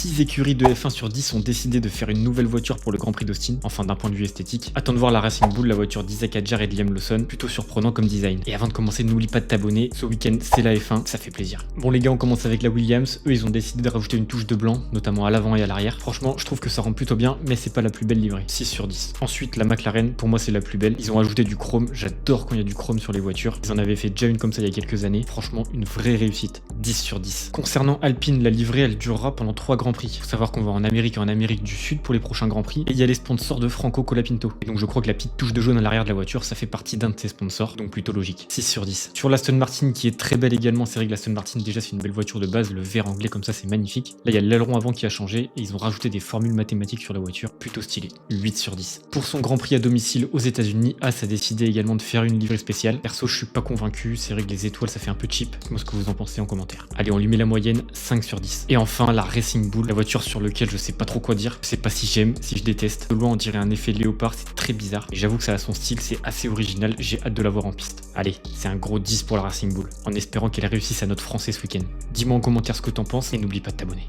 6 écuries de F1 sur 10 ont décidé de faire une nouvelle voiture pour le Grand Prix d'Austin, enfin d'un point de vue esthétique. Attends de voir la Racing Bull, la voiture d'Isaac Hadjar et de Liam Lawson, plutôt surprenant comme design. Et avant de commencer, n'oublie pas de t'abonner, ce week-end c'est la F1, ça fait plaisir. Bon les gars, on commence avec la Williams, eux ils ont décidé de rajouter une touche de blanc, notamment à l'avant et à l'arrière. Franchement, je trouve que ça rend plutôt bien, mais c'est pas la plus belle livrée, 6 sur 10. Ensuite, la McLaren, pour moi c'est la plus belle, ils ont ajouté du chrome, j'adore quand il y a du chrome sur les voitures. Ils en avaient fait déjà une comme ça il y a quelques années, franchement une vraie réussite, 10 sur 10. Concernant Alpine, la livrée elle durera pendant 3 Grands Prix. Faut savoir qu'on va en Amérique et en Amérique du Sud pour les prochains Grands Prix, et il y a les sponsors de Franco Colapinto. Et donc je crois que la petite touche de jaune à l'arrière de la voiture, ça fait partie d'un de ses sponsors, donc plutôt logique, 6 sur 10. Sur l'Aston Martin qui est très belle également, c'est vrai que l'Aston Martin déjà c'est une belle voiture de base, le vert anglais comme ça c'est magnifique. Là il y a l'aileron avant qui a changé, et ils ont rajouté des formules mathématiques sur la voiture, plutôt stylé, 8 sur 10. Pour son Grand Prix à domicile aux États-Unis, Haas a décidé également de faire une livrée spéciale. Perso je suis pas convaincu, c'est vrai que les étoiles ça fait un peu cheap, dites-moi ce que vous en pensez en commentaire. Allez, on lui met la moyenne, 5 sur 10. Et enfin la Racing Bull, la voiture sur laquelle je sais pas trop quoi dire, je sais pas si j'aime, si je déteste. De loin on dirait un effet léopard, c'est très bizarre, et j'avoue que ça a son style, c'est assez original, j'ai hâte de la voir en piste. Allez, c'est un gros 10 pour la Racing Bull, en espérant qu'elle réussisse à notre français ce week-end. Dis-moi en commentaire ce que t'en penses et n'oublie pas de t'abonner.